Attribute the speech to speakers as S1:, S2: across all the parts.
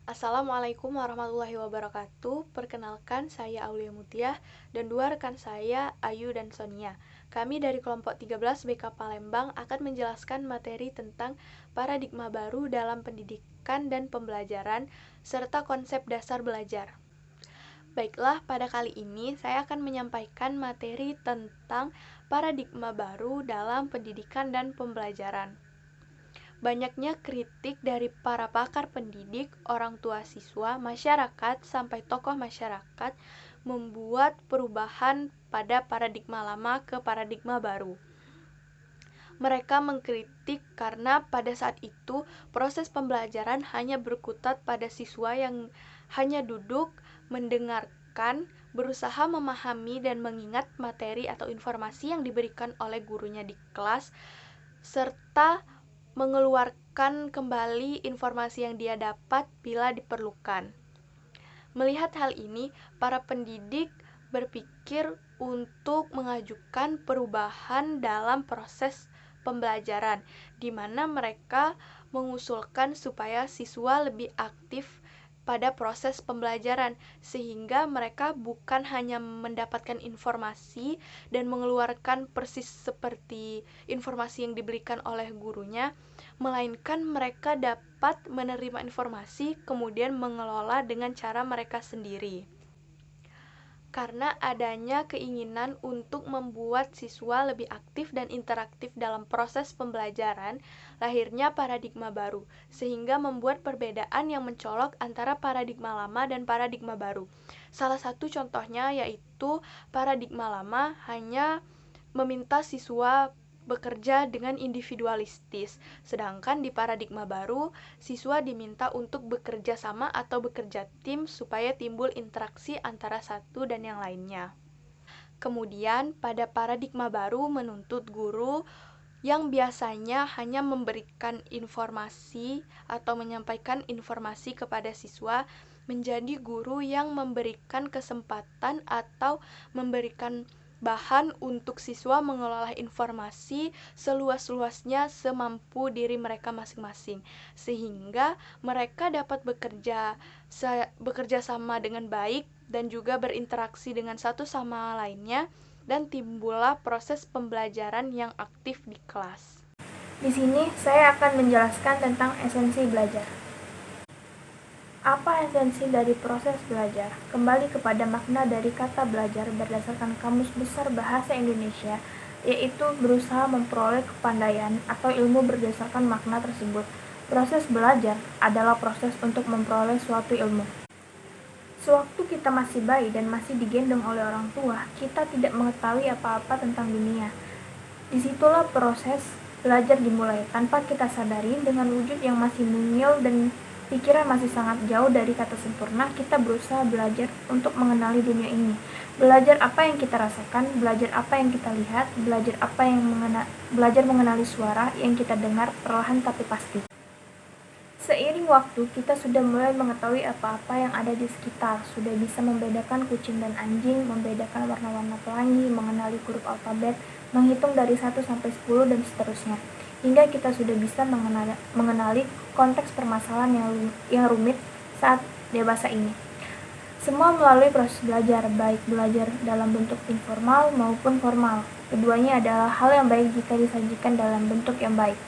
S1: Assalamualaikum warahmatullahi wabarakatuh. Perkenalkan, saya Aulia Mutiah dan dua rekan saya, Ayu dan Sonia. Kami dari kelompok 13 BK Palembang akan menjelaskan materi tentang paradigma baru dalam pendidikan dan pembelajaran serta konsep dasar belajar. Baiklah, pada kali ini saya akan menyampaikan materi tentang paradigma baru dalam pendidikan dan pembelajaran. Banyaknya kritik dari para pakar pendidik, orang tua siswa, masyarakat, sampai tokoh masyarakat membuat perubahan pada paradigma lama ke paradigma baru. Mereka mengkritik karena pada saat itu proses pembelajaran hanya berkutat pada siswa yang hanya duduk, mendengarkan, berusaha memahami dan mengingat materi atau informasi yang diberikan oleh gurunya di kelas, serta mengeluarkan kembali informasi yang dia dapat bila diperlukan. Melihat hal ini, para pendidik berpikir untuk mengajukan perubahan dalam proses pembelajaran, di mana mereka mengusulkan supaya siswa lebih aktif pada proses pembelajaran, sehingga mereka bukan hanya mendapatkan informasi dan mengeluarkan persis seperti informasi yang diberikan oleh gurunya, melainkan mereka dapat menerima informasi kemudian mengelola dengan cara mereka sendiri. Karena adanya keinginan untuk membuat siswa lebih aktif dan interaktif dalam proses pembelajaran, lahirnya paradigma baru, sehingga membuat perbedaan yang mencolok antara paradigma lama dan paradigma baru. Salah satu contohnya yaitu paradigma lama hanya meminta siswa bekerja dengan individualistis, sedangkan di paradigma baru, siswa diminta untuk bekerja sama atau bekerja tim supaya timbul interaksi antara satu dan yang lainnya. Kemudian, pada paradigma baru menuntut guru yang biasanya hanya memberikan informasi atau menyampaikan informasi kepada siswa menjadi guru yang memberikan kesempatan atau memberikan bahan untuk siswa mengelola informasi seluas-luasnya semampu diri mereka masing-masing, sehingga mereka dapat bekerja sama dengan baik dan juga berinteraksi dengan satu sama lainnya, dan timbullah proses pembelajaran yang aktif di kelas.
S2: Di sini saya akan menjelaskan tentang esensi belajar. Apa esensi dari proses belajar? Kembali kepada makna dari kata belajar berdasarkan Kamus Besar Bahasa Indonesia, yaitu berusaha memperoleh kepandaian atau ilmu berdasarkan makna tersebut. Proses belajar adalah proses untuk memperoleh suatu ilmu. Sewaktu kita masih bayi dan masih digendong oleh orang tua, kita tidak mengetahui apa-apa tentang dunia. Disitulah proses belajar dimulai, tanpa kita sadari, dengan wujud yang masih mungil dan pikiran masih sangat jauh dari kata sempurna. Kita berusaha belajar untuk mengenali dunia ini, belajar apa yang kita rasakan, belajar apa yang kita lihat, belajar mengenali suara yang kita dengar perlahan tapi pasti. Seiring waktu, kita sudah mulai mengetahui apa-apa yang ada di sekitar, sudah bisa membedakan kucing dan anjing, membedakan warna-warna pelangi, mengenali huruf alfabet, menghitung dari 1 sampai 10 dan seterusnya. Hingga kita sudah bisa mengenali konteks permasalahan yang rumit saat dewasa ini. Semua melalui proses belajar, baik belajar dalam bentuk informal maupun formal. Keduanya adalah hal yang baik jika disajikan dalam bentuk yang baik.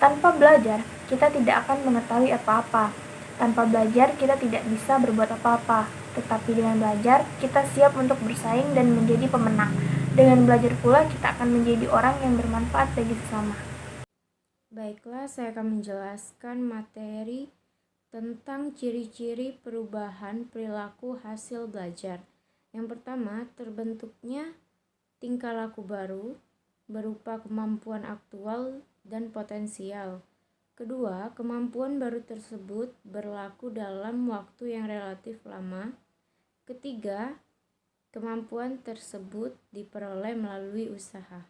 S2: Tanpa belajar, kita tidak akan mengetahui apa-apa. Tanpa belajar, kita tidak bisa berbuat apa-apa. Tetapi dengan belajar, kita siap untuk bersaing dan menjadi pemenang. Dengan belajar pula, kita akan menjadi orang yang bermanfaat bagi sesama.
S3: Baiklah, saya akan menjelaskan materi tentang ciri-ciri perubahan perilaku hasil belajar. Yang pertama, terbentuknya tingkah laku baru berupa kemampuan aktual dan potensial. Kedua, kemampuan baru tersebut berlaku dalam waktu yang relatif lama. Ketiga, kemampuan tersebut diperoleh melalui usaha.